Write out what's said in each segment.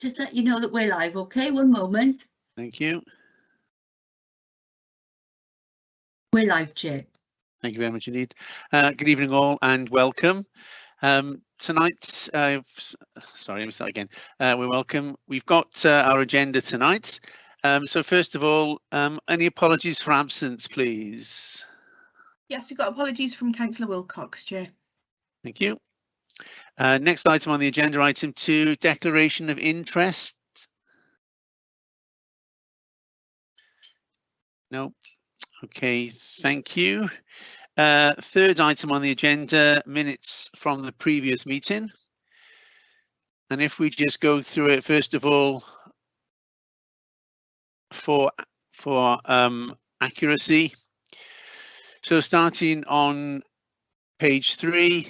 Just let you know that we're live, okay? One moment. Thank you. We're live, Chair. Thank you very much indeed. Good evening all and welcome. Tonight's, sorry, let me start again. We've got our agenda tonight. So first of all, any apologies for absence, please? Yes, we've got apologies from Councillor Wilcox, Chair. Thank you. Next item on the agenda, item 2, declaration of interest. No. Okay, thank you. Third item on the agenda, minutes from the previous meeting. And if we just go through it, first of all, for accuracy. So starting on page 3,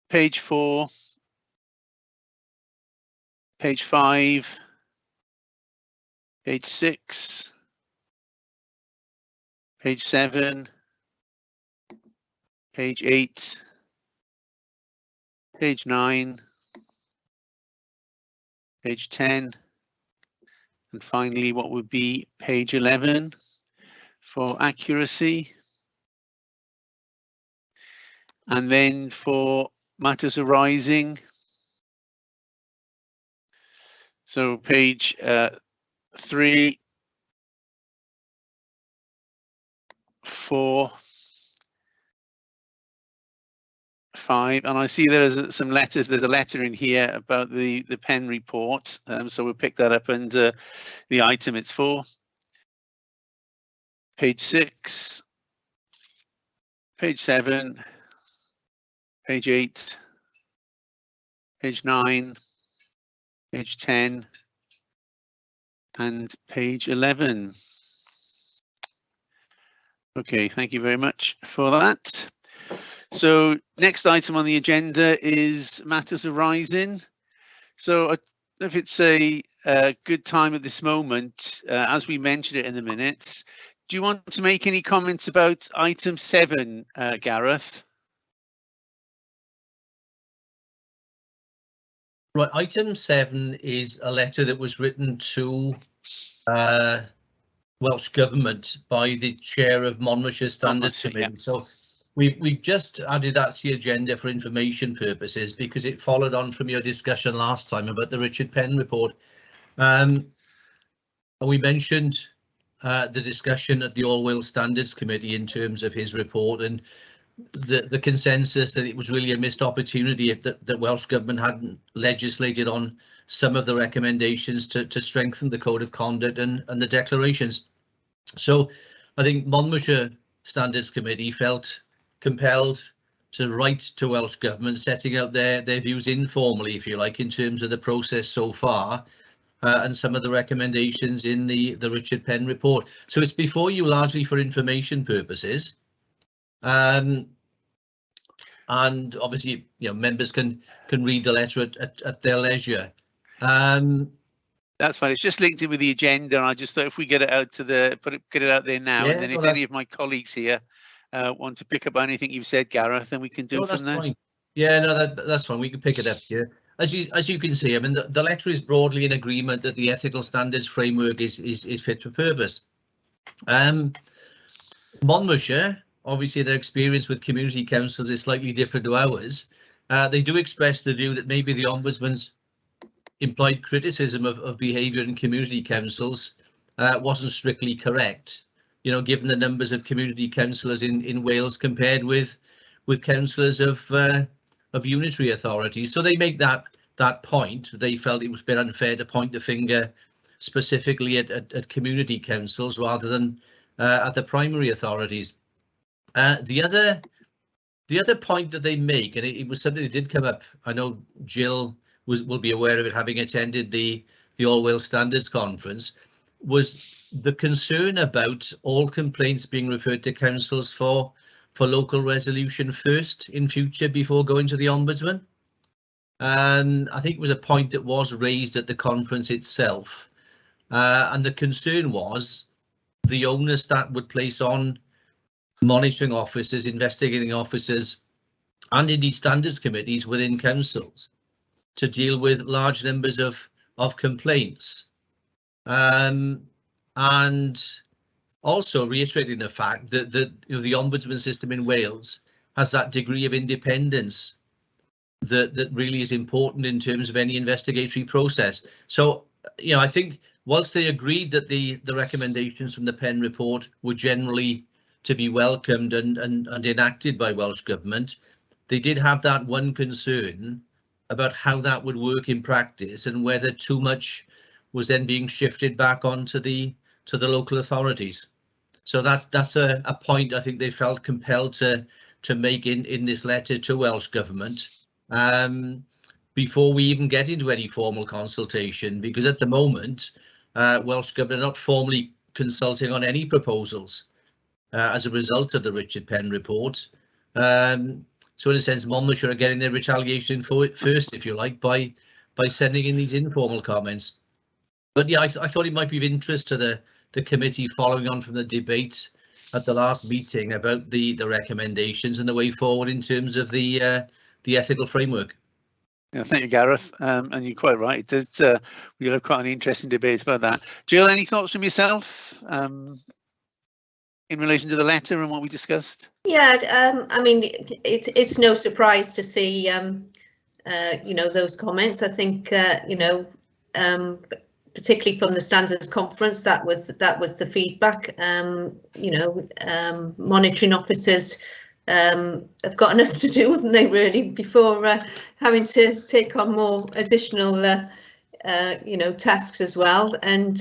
page 4, page 5, page 6, page 7, page 8, page 9, page 10, and finally what would be page 11 for accuracy. And then for matters arising, so page 3, 4, 5, and I see there's some letters. There's a letter in here about the pen report, so we'll pick that up under the item it's for. Page 6, page 7, page 8, page 9, page 10, and page 11. Okay, thank you very much for that. So next item on the agenda is matters arising. So if it's a good time at this moment, as we mentioned it in the minutes, do you want to make any comments about item 7, Gareth? Right, item 7 is a letter that was written to Welsh Government by the chair of Monmouthshire Standards Committee. Yeah. So we've just added that to the agenda for information purposes because it followed on from your discussion last time about the Richard Penn report. We mentioned the discussion at the All Wales Standards Committee in terms of his report and the consensus that it was really a missed opportunity that Welsh Government hadn't legislated on some of the recommendations to strengthen the code of conduct and the declarations. So I think Monmouthshire Standards Committee felt compelled to write to Welsh Government, setting out their views informally, if you like, in terms of the process so far and some of the recommendations in the Richard Penn report. So it's before you largely for information purposes. And obviously, you know, members can read the letter at their leisure. That's fine. It's just linked in with the agenda, and I just thought if we get it out to get it out there now, and then if any of my colleagues here want to pick up anything you've said, Gareth, then we can do it from there. Fine. Yeah, no, that's fine. We can pick it up here. As you can see, I mean, the letter is broadly in agreement that the ethical standards framework is fit for purpose. Monmouthshire, obviously their experience with community councils is slightly different to ours. They do express the view that maybe the Ombudsman's implied criticism of behaviour in community councils wasn't strictly correct, you know, given the numbers of community councillors in Wales compared with councillors of unitary authorities. So they make that point. They felt it was a bit unfair to point the finger specifically at community councils rather than at the primary authorities. The other point that they make, and it was something that did come up, I know Jill will be aware of it, having attended the All Wales Standards Conference, was the concern about all complaints being referred to councils for local resolution first in future before going to the Ombudsman. And I think it was a point that was raised at the conference itself. And the concern was the onus that would place on monitoring officers, investigating officers, and indeed standards committees within councils. to deal with large numbers of complaints. And also reiterating the fact that the Ombudsman system in Wales has that degree of independence that really is important in terms of any investigatory process. So, I think whilst they agreed that the recommendations from the Penn report were generally to be welcomed and enacted by Welsh Government, they did have that one concern about how that would work in practice and whether too much was then being shifted back onto the local authorities. So that's a point I think they felt compelled to make in this letter to Welsh Government before we even get into any formal consultation, because at the moment Welsh Government are not formally consulting on any proposals as a result of the Richard Penn report. So in a sense, Monmouthshire are getting their retaliation for it first, if you like, by sending in these informal comments. But yeah, I thought it might be of interest to the committee, following on from the debate at the last meeting about the recommendations and the way forward in terms of the ethical framework. Yeah, thank you, Gareth. And you're quite right. We'll have quite an interesting debate about that. Jill, any thoughts from yourself in relation to the letter and what we discussed? Yeah, I mean, it's no surprise to see, those comments. I think, particularly from the Standards Conference, that was the feedback. Monitoring officers have got enough to do, haven't they, really, before having to take on more additional tasks as well. And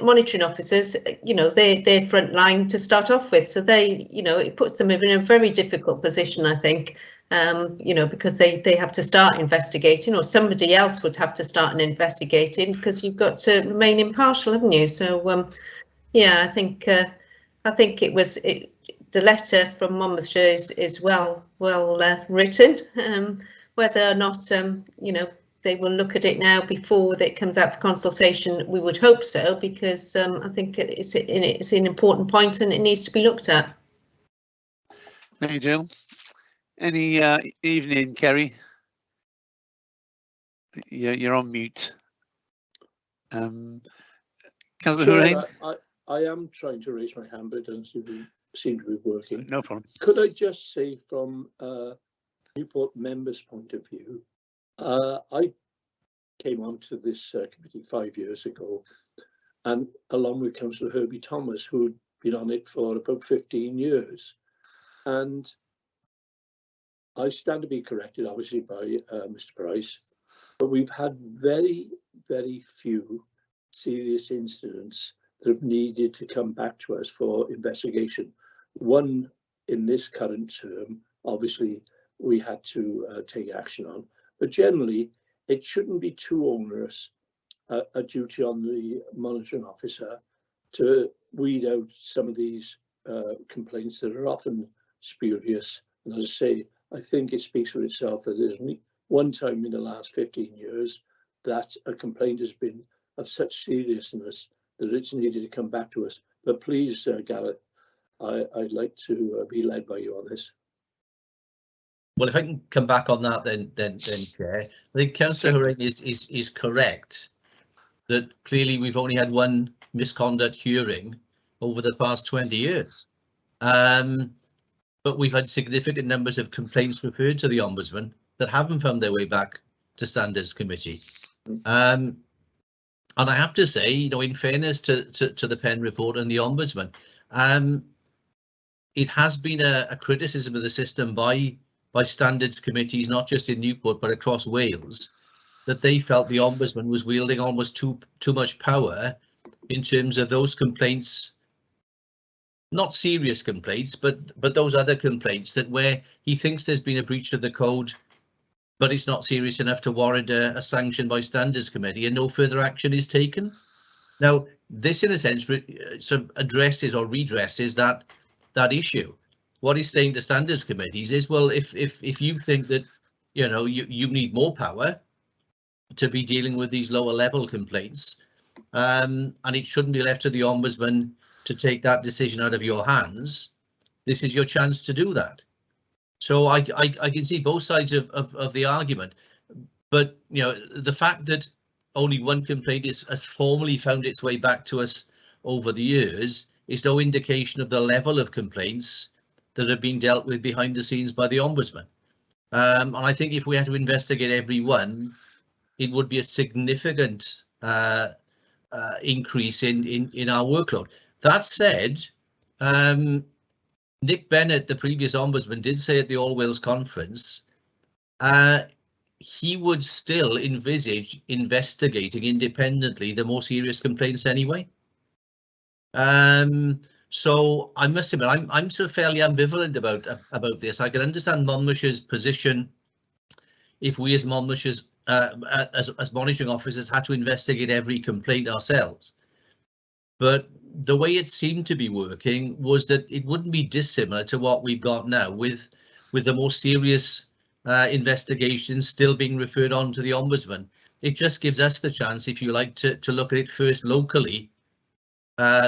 monitoring officers, they're front line to start off with, so they, it puts them in a very difficult position, I think. Because they have to start investigating, or somebody else would have to start investigating, because you've got to remain impartial, haven't you? So yeah, I think it was the letter from Monmouthshire is well written. Whether or not they will look at it now before it comes out for consultation, we would hope so, because I think it's an important point and it needs to be looked at. Thank you, Jill. Any evening, Kerry? You're on mute. Councillor Hurain? I am trying to raise my hand, but it doesn't seem to be working. No problem. Could I just say, from Newport members' point of view, I came onto this committee 5 years ago, and along with Councillor Herbie Thomas, who'd been on it for about 15 years. And I stand to be corrected, obviously, by Mr. Price, but we've had very, very few serious incidents that have needed to come back to us for investigation. One in this current term, obviously, we had to take action on, but generally, it shouldn't be too onerous a duty on the monitoring officer to weed out some of these complaints that are often spurious. And as I say, I think it speaks for itself that there's only one time in the last 15 years that a complaint has been of such seriousness that it's needed to come back to us. But please, Gareth, I'd like to be led by you on this. Well, if I can come back on that, then Chair, I think Councillor Hurain is correct that clearly we've only had one misconduct hearing over the past 20 years. But we've had significant numbers of complaints referred to the Ombudsman that haven't found their way back to Standards Committee. And I have to say, in fairness to the Penn report and the Ombudsman, it has been a criticism of the system by standards committees, not just in Newport but across Wales, that they felt the Ombudsman was wielding almost too much power in terms of those complaints. Not serious complaints, but those other complaints that where he thinks there's been a breach of the code, but it's not serious enough to warrant a sanction by Standards Committee, and no further action is taken. Now, this, in a sense, sort of addresses or redresses that issue. What he's saying to Standards Committees is, well, if you think that you need more power to be dealing with these lower level complaints, and it shouldn't be left to the Ombudsman to take that decision out of your hands, this is your chance to do that. So I can see both sides of the argument. But the fact that only one complaint has formally found its way back to us over the years is no indication of the level of complaints that have been dealt with behind the scenes by the Ombudsman. And I think if we had to investigate every one, it would be a significant increase in our workload. That said, Nick Bennett, the previous Ombudsman, did say at the All Wales conference he would still envisage investigating independently the more serious complaints anyway. So I must admit, I'm sort of fairly ambivalent about this. I can understand Monmouthshire's position if we as Monmouthshire's as monitoring officers had to investigate every complaint ourselves. But the way it seemed to be working was that it wouldn't be dissimilar to what we've got now, with the more serious investigations still being referred on to the Ombudsman. It just gives us the chance, if you like, to look at it first locally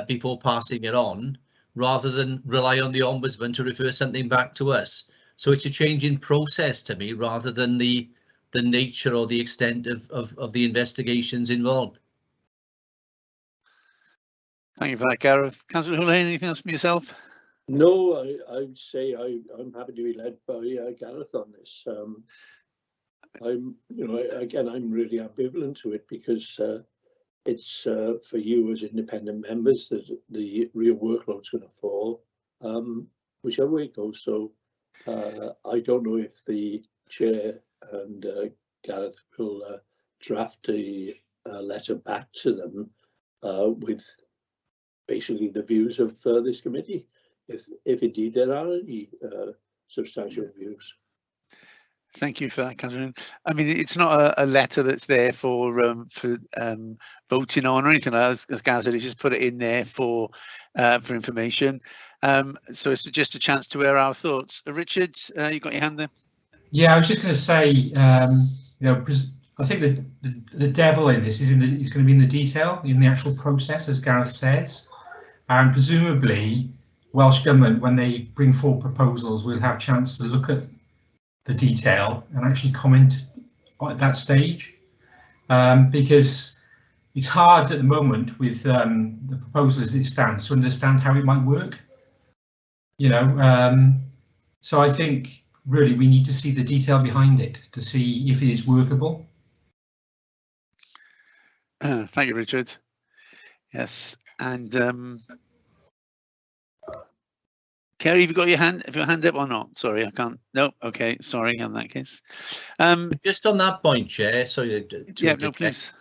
before passing it on, rather than rely on the Ombudsman to refer something back to us. So it's a change in process to me, rather than the nature or the extent of the investigations involved. Thank you for that, Gareth. Councillor Hullane, anything else from yourself? No, I would say I'm happy to be led by Gareth on this. I'm really ambivalent to it, because it's for you as independent members that the real workload's going to fall, whichever way it goes. So I don't know if the chair and Gareth will draft a letter back to them with basically the views of this committee, if indeed there are any substantial views. Thank you for that, Catherine. I mean, it's not a letter that's there for voting on or anything. As Gareth said, it's just put it in there for information. So it's just a chance to air our thoughts. Richard, you got your hand there? Yeah, I was just going to say, I think the devil in this is going to be in the detail, in the actual process, as Gareth says, and presumably Welsh Government, when they bring forward proposals, will have a chance to look at the detail and actually comment at that stage, because it's hard at the moment with the proposal as it stands to understand how it might work. So I think really we need to see the detail behind it to see if it is workable. Thank you, Richard. Yes, and Kerry, have you got your hand? Have your hand up or not? Sorry, I can't. No. Okay, sorry. In that case, just on that point, Chair. Sorry. Yeah, no, please.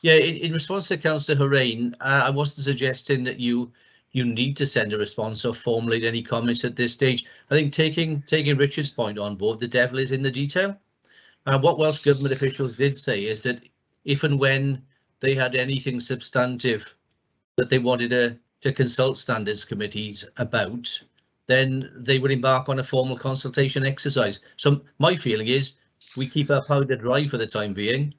Yeah, in response to Councillor Hullane, I wasn't suggesting that you need to send a response or formulate any comments at this stage. I think taking Richard's point on board, the devil is in the detail. What Welsh Government officials did say is that if and when they had anything substantive that they wanted to consult standards committees about, then they would embark on a formal consultation exercise. So my feeling is we keep our powder dry for the time being.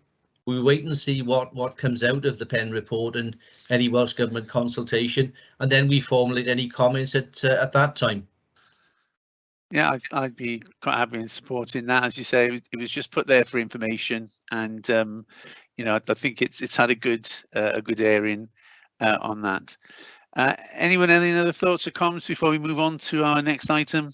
We wait and see what comes out of the Penn report and any Welsh Government consultation, and then we formulate any comments at that time. Yeah, I'd be quite happy in supporting that. As you say, it was just put there for information, and I think it's had a good airing on that. Anyone, any other thoughts or comments before we move on to our next item?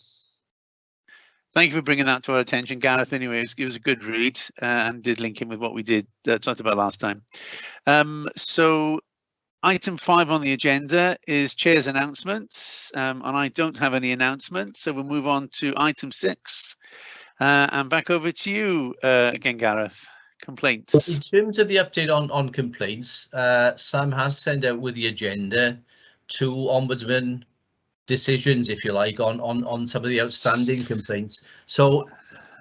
Thank you for bringing that to our attention, Gareth. Anyway, it was a good read and did link in with what we did talked about last time. So item 5 on the agenda is Chair's announcements, and I don't have any announcements, so we'll move on to item 6. And back over to you again, Gareth. Complaints. In terms of the update on complaints, Sam has sent out with the agenda 2 Ombudsman decisions, if you like, on some of the outstanding complaints. So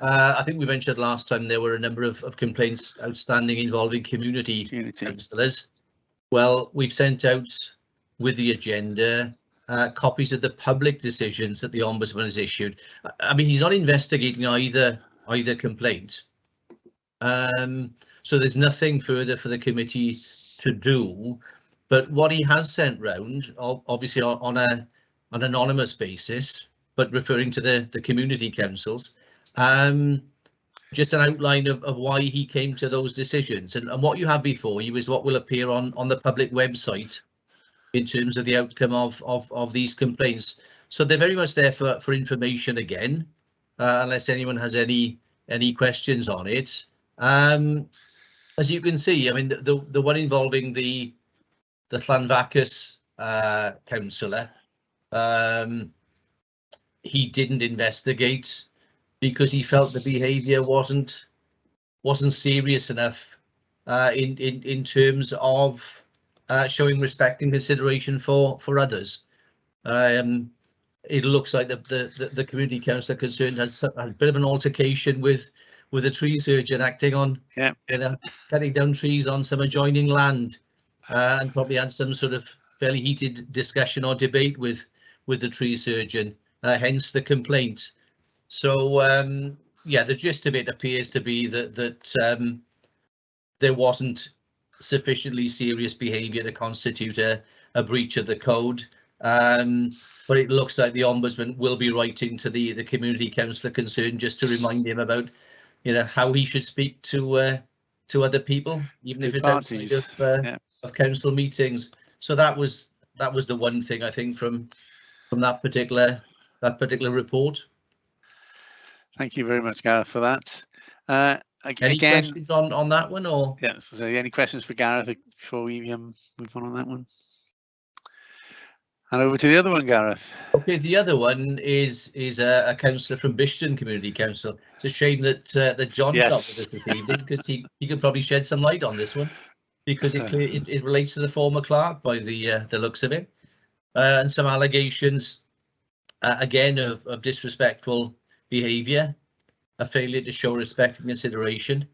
I think we mentioned last time there were a number of complaints outstanding involving community councillors. Well, we've sent out with the agenda copies of the public decisions that the Ombudsman has issued. I mean, he's not investigating either complaint. So there's nothing further for the committee to do, but what he has sent round, obviously on an anonymous basis, but referring to the community councils, just an outline of why he came to those decisions. And what you have before you is what will appear on the public website in terms of the outcome of these complaints. So they're very much there for information again, unless anyone has any questions on it. As you can see, I mean, the one involving the Llanfacus councillor, he didn't investigate because he felt the behaviour wasn't serious enough in terms of showing respect and consideration for others. It looks like the community councillor concerned has a bit of an altercation with a tree surgeon acting on, cutting down trees on some adjoining land, and probably had some sort of fairly heated discussion or debate with the tree surgeon, hence the complaint. So yeah, the gist of it appears to be that there wasn't sufficiently serious behaviour to constitute a breach of the code. But it looks like the Ombudsman will be writing to the community councillor concerned just to remind him about, how he should speak to other people, even if it's outside of council meetings. So that was the one thing I think from that particular report. Thank you very much, Gareth, for that. Any questions on that one, or? Yeah, so any questions for Gareth before we move on that one? And over to the other one, Gareth. Okay, the other one is a councillor from Bishton Community Council. It's a shame that John's not with us this evening, because he could probably shed some light on this one, because it relates to the former clerk by the looks of it, and some allegations again of disrespectful behaviour, a failure to show respect and consideration,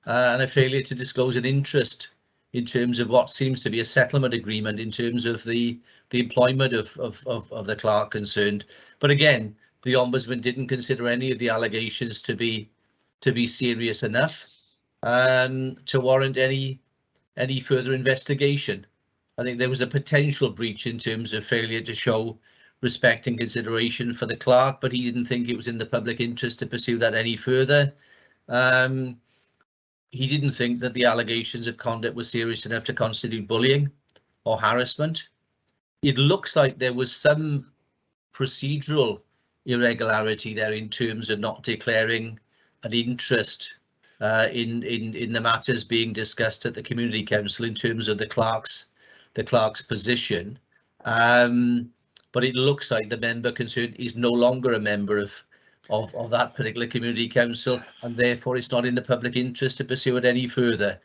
and a failure to disclose an interest in terms of what seems to be a settlement agreement in terms of the employment of the clerk concerned. But again, the Ombudsman didn't consider any of the allegations to be serious enough to warrant any further investigation. I think there was a potential breach in terms of failure to show respect and consideration for the clerk, but he didn't think it was in the public interest to pursue that any further. He didn't think that the allegations of conduct were serious enough to constitute bullying or harassment. It looks like there was some procedural irregularity there in terms of not declaring an interest in the matters being discussed at the community council in terms of the clerk's position. But it looks like the member concerned is no longer a member of that particular community council, and therefore it's not in the public interest to pursue it any further.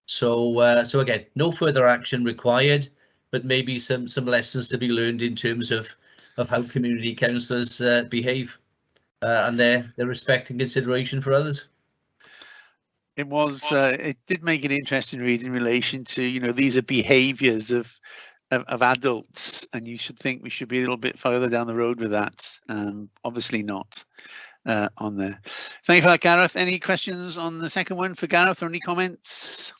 So again, no further action required, but maybe some lessons to be learned in terms of how community councillors behave and their respect and consideration for others. It was it did make an interesting read in relation to, these are behaviours of adults, and you should think we should be a little bit further down the road with that. Obviously not on there. Thank you for that, Gareth. Any questions on the second one for Gareth, or any comments?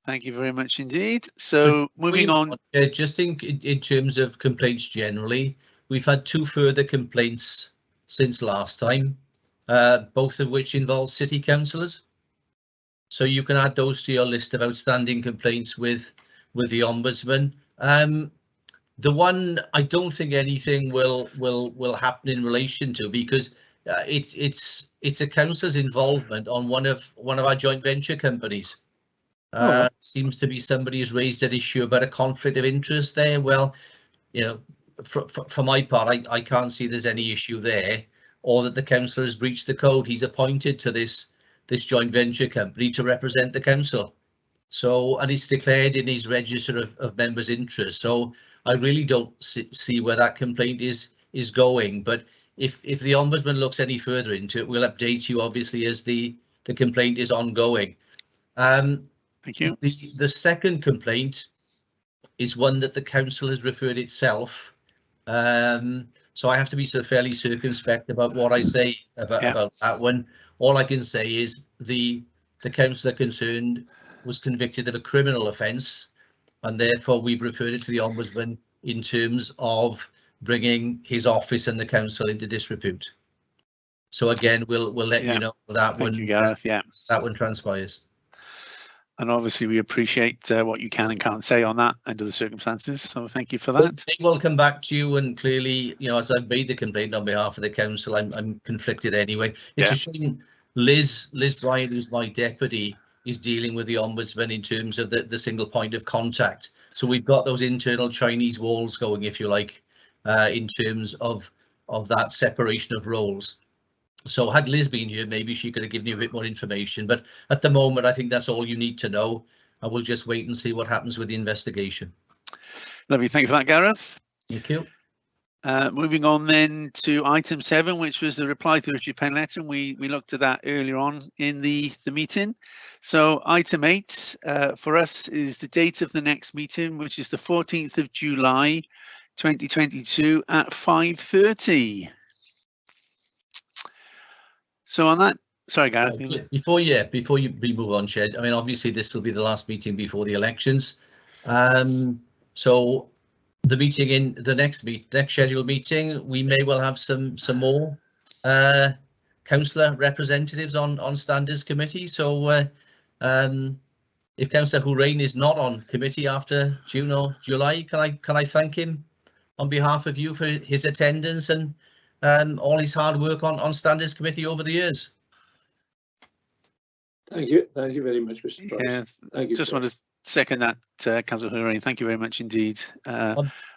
Thank you very much indeed. So moving on. Just in terms of complaints generally, we've had 2 further complaints since last time, both of which involve city councillors. So you can add those to your list of outstanding complaints with the Ombudsman. The one I don't think anything will happen in relation to, because it's a councillor's involvement on one of our joint venture companies. Seems to be somebody who's raised an issue about a conflict of interest there. Well, for my part, I can't see there's any issue there, or that the councillor has breached the code. He's appointed to this joint venture company to represent the council. So, and it's declared in his register of members' interest. So I really don't see where that complaint is going. But if the Ombudsman looks any further into it, we'll update you, obviously, as the complaint is ongoing. Thank you. The second complaint is one that the council has referred itself. So I have to be fairly circumspect about what I say about that one. All I can say is the councillor concerned was convicted of a criminal offence, and therefore we've referred it to the Ombudsman in terms of bringing his office and the council into disrepute. So again, we'll let Yeah. you know that Thank one you, Gareth. Yeah. that one transpires. And obviously we appreciate what you can and can't say on that under the circumstances. So thank you for But that. they will come back to you, and clearly, you know, as I've made the complaint on behalf of the council, I'm conflicted anyway. It's a shame Liz Bryan, who's my deputy, is dealing with the ombudsman in terms of the single point of contact. So we've got those internal Chinese walls going, if you like, in terms of that separation of roles. So had Liz been here, maybe she could have given you a bit more information. But at the moment, I think that's all you need to know. And we'll just wait and see what happens with the investigation. Lovely. Thank you for that, Gareth. Thank you. Moving on then to item 7, which was the reply to the Richard Penn letter, and we looked at that earlier on in the meeting. So item 8 for us is the date of the next meeting, which is the 14th of July 2022 at 5:30. So on that, sorry, Gareth. Before we move on, Shed, I mean, obviously this will be the last meeting before the elections. So the meeting in the next scheduled meeting, we may well have some more councillor representatives on standards committee. So if Councillor Hourain is not on committee after June or July, can I thank him on behalf of you for his attendance and all his hard work on standards committee over the years? Thank you very much, Mr. Price. Yeah, thank you. Just want to second that, Councillor Hourain. Thank you very much indeed.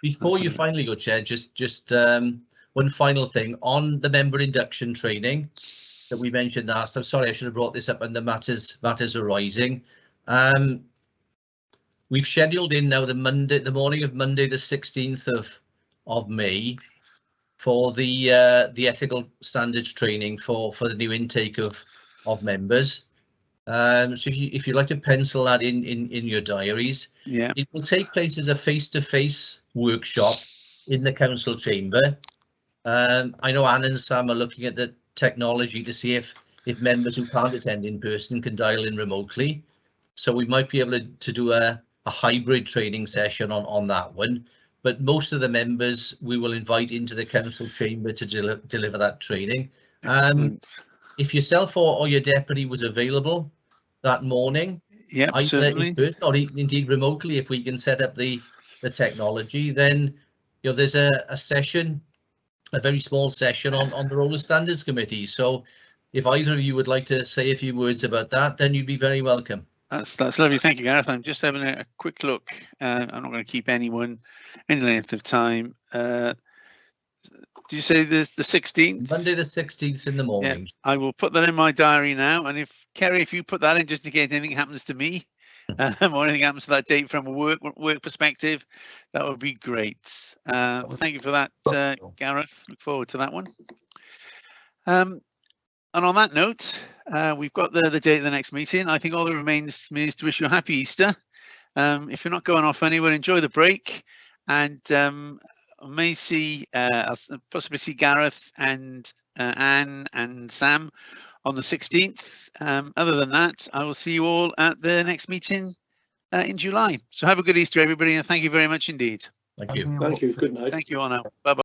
Before you finally go, Chair, just one final thing on the member induction training that we mentioned last. I'm sorry, I should have brought this up under matters arising. We've scheduled in now the morning of Monday, the 16th of May, for the ethical standards training for the new intake of members. So if you'd like to pencil that in your diaries, yeah, it will take place as a face-to-face workshop in the council chamber. I know Anne and Sam are looking at the technology to see if members who can't attend in person can dial in remotely. So we might be able to do a hybrid training session on that one. But most of the members we will invite into the council chamber to deliver that training. If yourself or your deputy was available that morning, yeah, certainly, in person or indeed remotely, if we can set up the technology, then you know there's a session, a very small session on the role of standards committee. So if either of you would like to say a few words about that, then you'd be very welcome. That's lovely. Thank you, Gareth. I'm just having a quick look. I'm not going to keep anyone any length of time. Did you say the 16th? Monday the 16th in the morning. Yeah, I will put that in my diary now. And if Kerry, if you put that in just in case anything happens to me or anything happens to that date from a work perspective, that would be great. Thank you for that, Gareth. Look forward to that one. And on that note, we've got the date of the next meeting. I think all that remains is to wish you a happy Easter. If you're not going off anywhere, enjoy the break, and I may I'll possibly see Gareth and Anne and Sam on the 16th. Other than that, I will see you all at the next meeting in July. So have a good Easter, everybody, and thank you very much indeed. Thank you. Thank you. Good night. Thank you all now. Bye-bye.